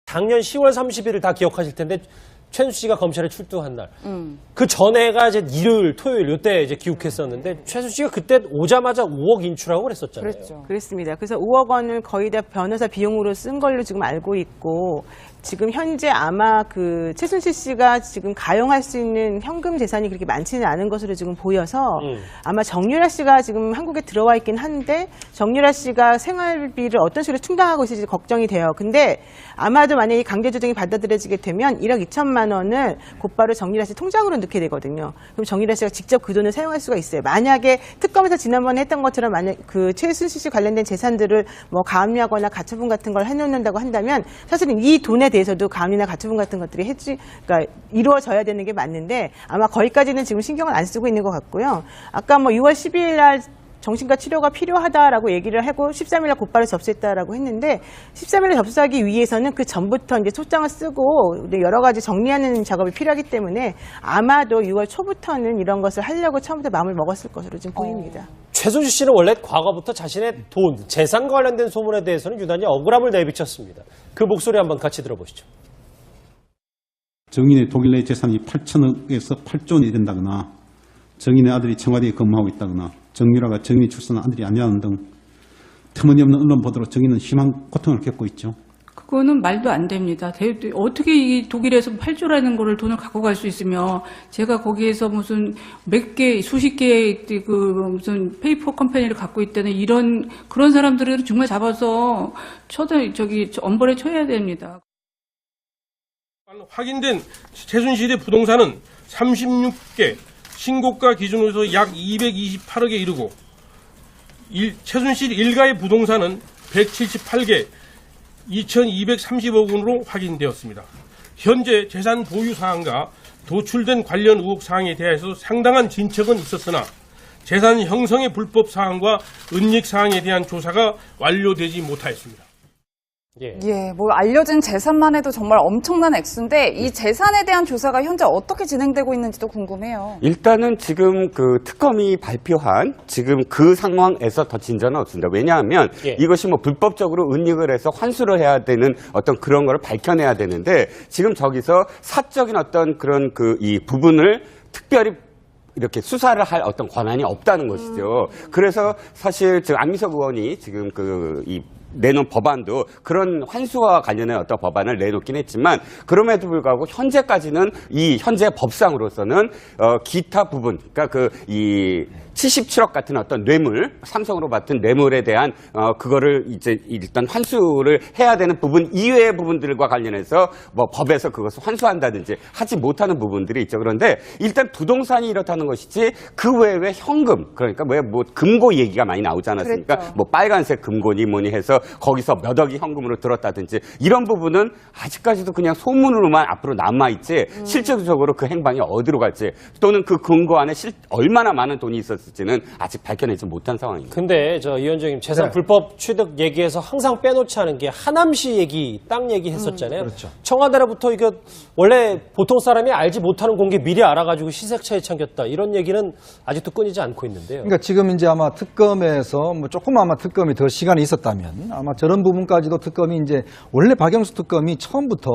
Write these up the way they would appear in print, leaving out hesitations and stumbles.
작년 10월 30일을 다 기억하실 텐데 최순실 씨가 검찰에 출두한 날. 그 전에가 이제 일요일, 토요일 이때 이제 귀국했었는데 최순실 씨가 그때 오자마자 5억 인출하고 그랬었잖아요. 그렇죠. 그렇습니다. 그래서 5억 원을 거의 다 변호사 비용으로 쓴 걸로 지금 알고 있고 지금 현재 아마 그 최순실 씨가 지금 가용할 수 있는 현금 재산이 그렇게 많지는 않은 것으로 지금 보여서 아마 정유라 씨가 지금 한국에 들어와 있긴 한데 정유라 씨가 생활비를 어떤 식으로 충당하고 있을지 걱정이 돼요. 근데 아마도 만약에 강제 조정이 받아들여지게 되면 1억 2천만 원을 곧바로 정유라 씨 통장으로 넣게 되거든요. 그럼 정유라 씨가 직접 그 돈을 사용할 수가 있어요. 만약에 특검에서 지난번에 했던 것처럼 만약 그 최순실 씨 관련된 재산들을 뭐 가압류하거나 가처분 같은 걸 해놓는다고 한다면 사실은 이 돈에 대해서도 가압류나 가처분 같은 것들이 그러니까 이루어져야 되는 게 맞는데 아마 거기까지는 지금 신경을 안 쓰고 있는 것 같고요. 아까 뭐 6월 12일 날 정신과 치료가 필요하다라고 얘기를 하고 13일 날 곧바로 접수했다라고 했는데 13일 날 접수하기 위해서는 그 전부터 이제 소장을 쓰고 여러 가지 정리하는 작업이 필요하기 때문에 아마도 6월 초부터는 이런 것을 하려고 처음부터 마음을 먹었을 것으로 지금 보입니다. 최순실 씨는 원래 과거부터 자신의 돈, 재산과 관련된 소문에 대해서는 유난히 억울함을 내비쳤습니다. 그 목소리 한번 같이 들어보시죠. 정인의 독일 내 재산이 8천억에서 8조 원이 된다거나 정인의 아들이 청와대에 근무하고 있다거나 정유라가 정인이 출산한 아들이 아니라는 등 터무니없는 언론 보도로 정인은 심한 고통을 겪고 있죠. 그거는 말도 안 됩니다. 어떻게 이 독일에서 8조라는 거를 돈을 갖고 갈 수 있으며 제가 거기에서 무슨 몇 개, 수십 개의 그 무슨 페이퍼 컴퍼니를 갖고 있다는 그런 사람들을 정말 잡아서 엄벌에 쳐야 됩니다. 확인된 최순실의 부동산은 36개, 신고가 기준으로서 약 228억에 이르고 최순실 일가의 부동산은 178개, 2,230억 원으로 확인되었습니다. 현재 재산 보유 사항과 도출된 관련 의혹 사항에 대해서 상당한 진척은 있었으나 재산 형성의 불법 사항과 은닉 사항에 대한 조사가 완료되지 못하였습니다. 예, 뭐 알려진 재산만 해도 정말 엄청난 액수인데 이 재산에 대한 조사가 현재 어떻게 진행되고 있는지도 궁금해요. 일단은 지금 그 특검이 발표한 지금 그 상황에서 더 진전은 없습니다. 왜냐하면 이것이 뭐 불법적으로 은닉을 해서 환수를 해야 되는 어떤 그런 거를 밝혀내야 되는데 지금 저기서 사적인 어떤 그런 이 부분을 특별히 이렇게 수사를 할 어떤 권한이 없다는 것이죠. 그래서 사실 지금 안민석 의원이 지금 내놓은 법안도 그런 환수와 관련된 어떤 법안을 내놓긴 했지만 그럼에도 불구하고 현재까지는 이 현재 법상으로서는 기타 부분, 그러니까 77억 같은 어떤 뇌물, 삼성으로 받은 뇌물에 대한 그거를 이제 일단 환수를 해야 되는 부분 이외의 부분들과 관련해서 뭐 법에서 그것을 환수한다든지 하지 못하는 부분들이 있죠. 그런데 일단 부동산이 이렇다는 것이지 그 외에 현금, 그러니까 뭐 금고 얘기가 많이 나오지 않았습니까? 그랬죠. 뭐 빨간색 금고니 뭐니 해서 거기서 몇 억이 현금으로 들었다든지 이런 부분은 아직까지도 그냥 소문으로만 앞으로 남아있지 실질적으로 그 행방이 어디로 갈지 또는 그 금고 안에 얼마나 많은 돈이 있었을지는 아직 밝혀내지 못한 상황입니다. 근데 이 위원장님 재산 불법 취득 얘기에서 항상 빼놓지 않은 게 하남시 얘기, 땅 얘기 했었잖아요. 그렇죠. 청와대로부터 이거 원래 보통 사람이 알지 못하는 공개 미리 알아가지고 시세차에 참겼다 이런 얘기는 아직도 끊이지 않고 있는데요. 그러니까 지금 이제 아마 특검에서 뭐 조금 아마 특검이 더 시간이 있었다면 아마 저런 부분까지도 특검이 이제 원래 박영수 특검이 처음부터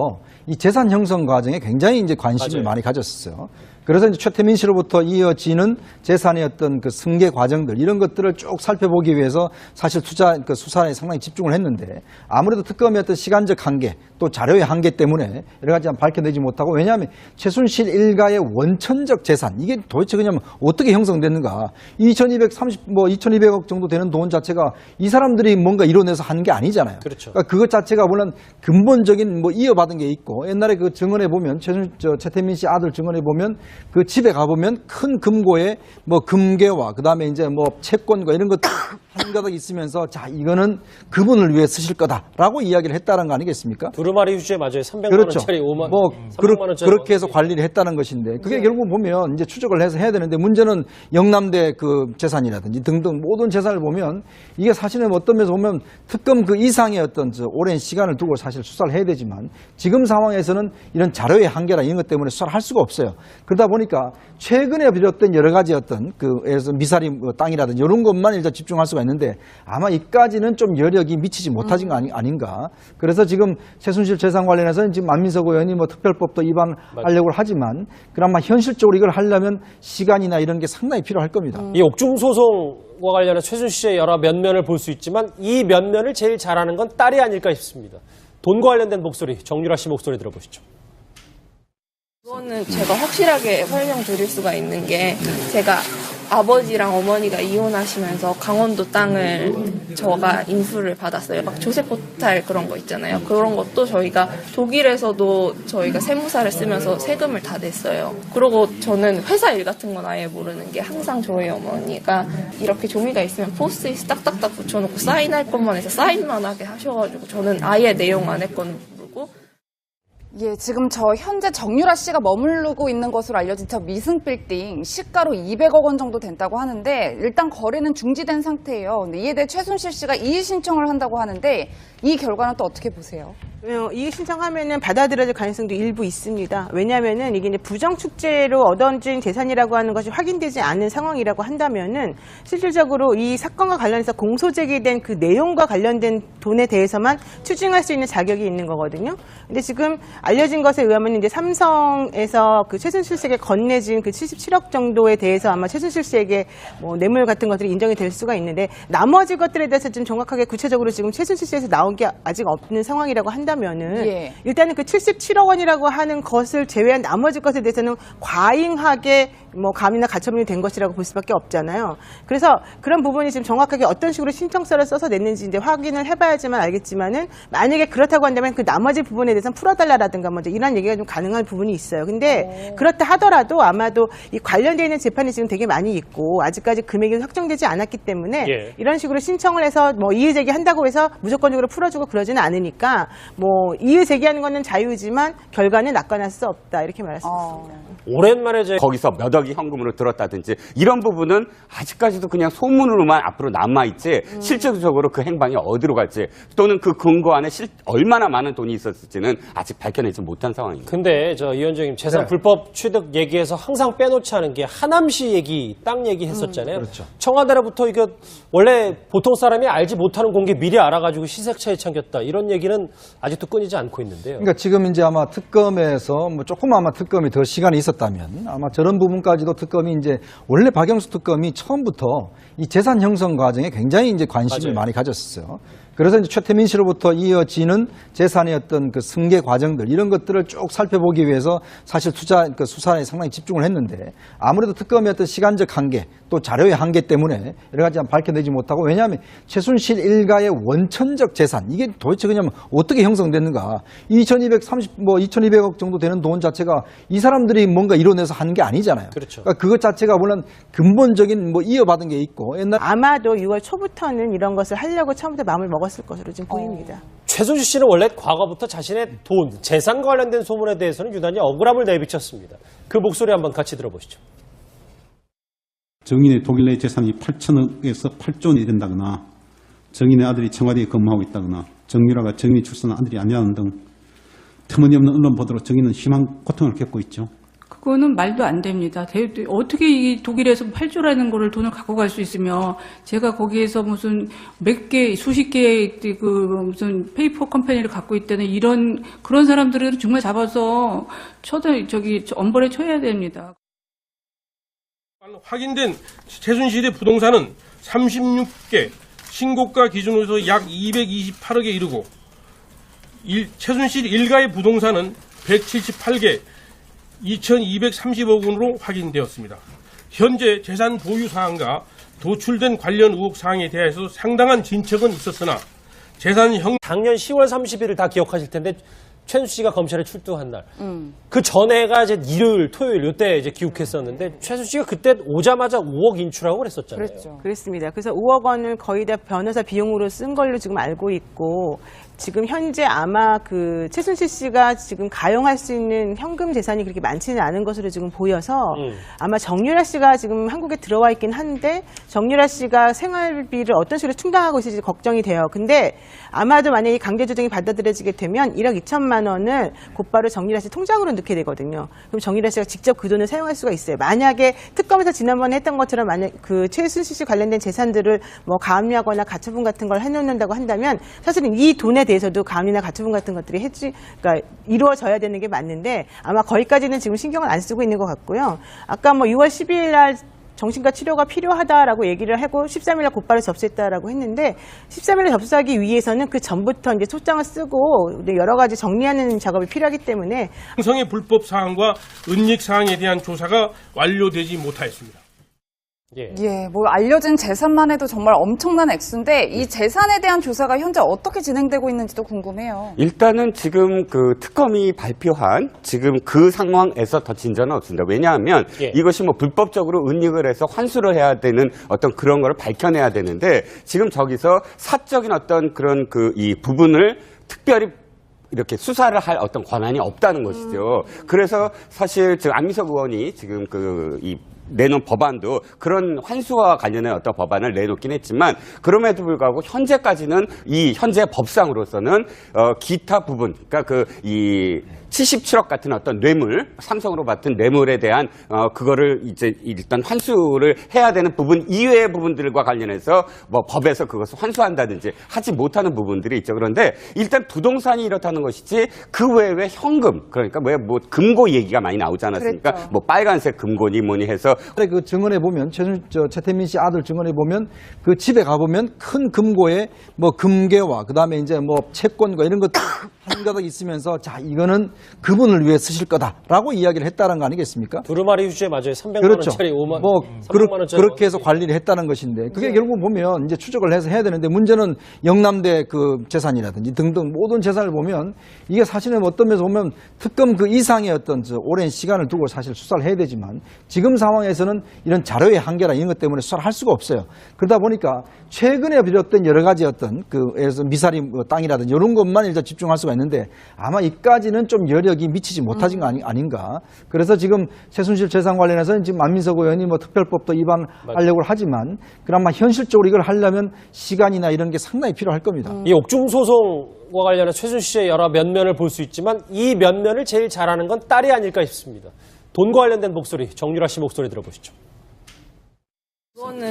이 재산 형성 과정에 굉장히 이제 관심을 많이 가졌었어요. 그래서 이제 최태민 씨로부터 이어지는 재산의 어떤 그 승계 과정들 이런 것들을 쭉 살펴보기 위해서 사실 수사에 상당히 집중을 했는데 아무래도 특검의 어떤 시간적 한계 또 자료의 한계 때문에 여러 가지 밝혀내지 못하고 왜냐하면 최순실 일가의 원천적 재산 이게 도대체 그냥 어떻게 형성됐는가 2,200억 정도 되는 돈 자체가 이 사람들이 뭔가 이뤄내서 하는 게 아니잖아요. 그렇죠. 그러니까 그것 자체가 물론 근본적인 뭐 이어받은 게 있고 옛날에 그 증언에 보면 최태민 씨 아들 증언에 보면 그 집에 가보면 큰 금고에 뭐 금괴와 그다음에 이제 뭐 채권과 이런 것들 한가득 있으면서 자 이거는 그분을 위해 쓰실 거다라고 이야기를 했다는 거 아니겠습니까? 두루마리 휴지에 맞아요. 300만 그렇죠. 원짜리 5만 뭐 300만 원짜리 그렇게 해서 관리를 했다는 것인데 그게 결국 보면 이제 추적을 해서 해야 되는데 문제는 영남대 그 재산이라든지 등등 모든 재산을 보면 이게 사실은 어떤 면에서 보면 특검 그 이상의 어떤 오랜 시간을 두고 사실 수사를 해야 되지만 지금 상황에서는 이런 자료의 한계나 이런 것 때문에 수사를 할 수가 없어요. 그러다 보니까 최근에 비롯된 여러 가지 어떤 예를 들어서 미사리 땅이라든지 이런 것만 일단 집중할 수가 있는데 아마 이까지는 좀 여력이 미치지 못하신 거 아닌가. 그래서 지금 최순실 재산 관련해서는 지금 안민석 의원이 뭐 특별법도 위반하려고 하지만 그나마 현실적으로 이걸 하려면 시간이나 이런 게 상당히 필요할 겁니다. 이 옥중 소송과 관련해서 최순실 씨의 여러 면면을 볼 수 있지만 이 면면을 제일 잘하는 건 딸이 아닐까 싶습니다. 돈과 관련된 목소리, 정유라 씨 목소리 들어보시죠. 그거는 제가 확실하게 설명드릴 수가 있는 게 제가 아버지랑 어머니가 이혼하시면서 강원도 땅을 저가 인수를 받았어요. 막 조세 포탈 그런 거 있잖아요. 그런 것도 저희가 독일에서도 저희가 세무사를 쓰면서 세금을 다 냈어요. 그리고 저는 회사 일 같은 건 아예 모르는 게 항상 저희 어머니가 이렇게 종이가 있으면 포스트잇 딱딱딱 붙여놓고 사인할 것만 해서 사인만 하게 하셔가지고 저는 아예 내용 안 했거든요. 예, 지금 저 현재 정유라 씨가 머무르고 있는 것으로 알려진 저 미승 빌딩 시가로 200억 원 정도 된다고 하는데 일단 거래는 중지된 상태예요. 근데 이에 대해 최순실 씨가 이의 신청을 한다고 하는데 이 결과는 또 어떻게 보세요? 이의 신청하면은 받아들여질 가능성도 일부 있습니다. 왜냐하면은 이게 이제 부정축제로 얻어진 재산이라고 하는 것이 확인되지 않은 상황이라고 한다면은 실질적으로 이 사건과 관련해서 공소 제기된 그 내용과 관련된 돈에 대해서만 추징할 수 있는 자격이 있는 거거든요. 근데 지금 알려진 것에 의하면 이제 삼성에서 그 최순실 씨에게 건네진 그 77억 정도에 대해서 아마 최순실 씨에게 뭐 뇌물 같은 것들이 인정이 될 수가 있는데 나머지 것들에 대해서 좀 정확하게 구체적으로 지금 최순실 씨에서 나온 게 아직 없는 상황이라고 한다면은 예. 일단은 그 77억 원이라고 하는 것을 제외한 나머지 것에 대해서는 과잉하게 뭐 감이나 가처분이 된 것이라고 볼 수밖에 없잖아요. 그래서 그런 부분이 지금 정확하게 어떤 식으로 신청서를 써서 냈는지 이제 확인을 해봐야지만 알겠지만은 만약에 그렇다고 한다면 그 나머지 부분에 대해서는 풀어달라라든가 먼저 이런 얘기가 좀 가능한 부분이 있어요. 근데 그렇다 하더라도 아마도 이 관련되어 있는 재판이 지금 되게 많이 있고 아직까지 금액이 확정되지 않았기 때문에 예. 이런 식으로 신청을 해서 뭐 이의 제기한다고 해서 무조건적으로 풀어주고 그러지는 않으니까 뭐 이의 제기하는 거는 자유지만 결과는 낙관할 수 없다 이렇게 말할 수 있습니다. 오랜만에 거기서 몇 억이 현금으로 들었다든지 이런 부분은 아직까지도 그냥 소문으로만 앞으로 남아있지 실질적으로 그 행방이 어디로 갈지 또는 그 근거 안에 얼마나 많은 돈이 있었을지는 아직 밝혀내지 못한 상황입니다. 근데 저 이현정님 재산 불법 취득 얘기에서 항상 빼놓지 않은 게 하남시 얘기, 땅 얘기 했었잖아요. 그렇죠. 청와대로부터 이거 원래 보통 사람이 알지 못하는 공개 미리 알아가지고 시세차에 참겼다 이런 얘기는 아직도 끊이지 않고 있는데요. 그러니까 지금 이제 아마 특검에서 뭐 조금 아마 특검이 더 시간이 있었다면 아마 저런 부분까지도 특검이 이제 원래 박영수 특검이 처음부터 이 재산 형성 과정에 굉장히 이제 관심을 맞아요. 많이 가졌어요. 그래서 이제 최태민 씨로부터 이어지는 재산의 어떤 그 승계 과정들 이런 것들을 쭉 살펴보기 위해서 사실 그 수사에 상당히 집중을 했는데 아무래도 특검의 어떤 시간적 한계 또 자료의 한계 때문에 여러 가지 밝혀내지 못하고 왜냐하면 최순실 일가의 원천적 재산 이게 도대체 그냥 어떻게 형성됐는가 2200억 정도 되는 돈 자체가 이 사람들이 뭔가 이뤄내서 하는 게 아니잖아요. 그렇죠. 그러니까 그것 자체가 물론 근본적인 뭐 이어받은 게 있고 옛날 아마도 6월 초부터는 이런 것을 하려고 처음부터 마음을 먹었을 것으로 지금 보입니다. 최순실 씨는 원래 과거부터 자신의 돈, 재산과 관련된 소문에 대해서는 유난히 억울함을 내비쳤습니다. 그 목소리 한번 같이 들어보시죠. 정인의 독일 내 재산이 8천억에서 8조 원이 된다거나 정인의 아들이 청와대에 근무하고 있다거나 정유라가 정인이 출산한 아들이 아니라는 등 터무니없는 언론 보도로 정인은 심한 고통을 겪고 있죠. 그거는 말도 안 됩니다. 어떻게 이 독일에서 8조라는 거를 돈을 갖고 갈 수 있으며 제가 거기에서 무슨 몇 개, 수십 개의 그 무슨 페이퍼 컴퍼니를 갖고 있다는 그런 사람들은 정말 잡아서 엄벌에 쳐야 됩니다. 확인된 최순실의 부동산은 36개, 신고가 기준으로서 약 228억에 이르고 최순실 일가의 부동산은 178개, 2,230억 원으로 확인되었습니다. 현재 재산 보유 사항과 도출된 관련 의혹 사항에 대해서 상당한 진척은 있었으나 재산 형 작년 10월 30일을 다 기억하실 텐데 최순실 씨가 검찰에 출두한 날. 그 전에가 이제 일요일, 토요일 이때 이제 귀국했었는데 최순실 씨가 그때 오자마자 5억 인출하고 그랬었잖아요. 그랬죠. 그렇습니다. 그래서 5억 원을 거의 다 변호사 비용으로 쓴 걸로 지금 알고 있고 지금 현재 아마 그 최순실 씨가 지금 가용할 수 있는 현금 재산이 그렇게 많지는 않은 것으로 지금 보여서 아마 정유라 씨가 지금 한국에 들어와 있긴 한데 정유라 씨가 생활비를 어떤 식으로 충당하고 있을지 걱정이 돼요. 근데 아마도 만약에 강제 조정이 받아들여지게 되면 1억 2천만 원을 곧바로 정유라 씨 통장으로 넣게 되거든요. 그럼 정유라 씨가 직접 그 돈을 사용할 수가 있어요. 만약에 특검에서 지난번에 했던 것처럼 만약 그 최순실 씨 관련된 재산들을 뭐 가압류하거나 가처분 같은 걸 해놓는다고 한다면 사실은 이 돈에 대해서도 가압류나 가처분 같은 것들이 그러니까 이루어져야 되는 게 맞는데 아마 거기까지는 지금 신경을 안 쓰고 있는 것 같고요. 아까 뭐 6월 12일 날 정신과 치료가 필요하다라고 얘기를 하고 13일 날 곧바로 접수했다라고 했는데 13일 날 접수하기 위해서는 그 전부터 이제 소장을 쓰고 여러 가지 정리하는 작업이 필요하기 때문에 형성의 불법 사항과 은닉 사항에 대한 조사가 완료되지 못하였습니다. 예, 뭐 알려진 재산만 해도 정말 엄청난 액수인데 이 재산에 대한 조사가 현재 어떻게 진행되고 있는지도 궁금해요. 일단은 지금 그 특검이 발표한 지금 그 상황에서 더 진전은 없습니다. 왜냐하면 이것이 뭐 불법적으로 은닉을 해서 환수를 해야 되는 어떤 그런 거를 밝혀내야 되는데 지금 저기서 사적인 어떤 그런 이 부분을 특별히 이렇게 수사를 할 어떤 권한이 없다는 것이죠. 그래서 사실 지금 안민석 의원이 지금 내놓은 법안도 그런 환수와 관련된 어떤 법안을 내놓긴 했지만 그럼에도 불구하고 현재까지는 이 현재 법상으로서는 기타 부분, 그러니까 77억 같은 어떤 뇌물, 삼성으로 받은 뇌물에 대한 그거를 이제 일단 환수를 해야 되는 부분 이외의 부분들과 관련해서 뭐 법에서 그것을 환수한다든지 하지 못하는 부분들이 있죠. 그런데 일단 부동산이 이렇다는 것이지 그 외에 현금, 그러니까 뭐 금고 얘기가 많이 나오지 않았습니까? 그랬죠. 뭐 빨간색 금고니 뭐니 해서 그 증언에 보면 최태민 씨 아들 증언에 보면 그 집에 가보면 큰 금고에 뭐 금괴와 그다음에 이제 뭐 채권과 이런 것들 한가득 있으면서 자 이거는 그분을 위해 쓰실 거다라고 이야기를 했다는 거 아니겠습니까? 두루마리 휴지에 맞아요. 300만 그렇죠. 원짜리 5만 뭐 300만 원짜리 그렇게 해서 관리를 했다는 것인데 그게 결국 보면 이제 추적을 해서 해야 되는데 문제는 영남대 그 재산이라든지 등등 모든 재산을 보면 이게 사실은 어떤 면에서 보면 특검 그 이상의 어떤 오랜 시간을 두고 사실 수사를 해야 되지만 지금 상황에서는 이런 자료의 한계나 이런 것 때문에 수사를 할 수가 없어요. 그러다 보니까 최근에 비롯된 여러 가지 어떤 예를 들어서 미사리 땅이라든지 이런 것만 일단 집중할 수가 있는데 아마 이까지는 좀 여력이 미치지 못하신 거 아닌가. 그래서 지금 최순실 재산 관련해서는 지금 안민석 의원이 뭐 특별법도 위반하려고 하지만 그나마 현실적으로 이걸 하려면 시간이나 이런 게 상당히 필요할 겁니다. 이 옥중 소송과 관련해 최순실 씨의 여러 면면을 볼 수 있지만 이 면면을 제일 잘하는 건 딸이 아닐까 싶습니다. 돈과 관련된 목소리, 정유라 씨 목소리 들어보시죠. 그거는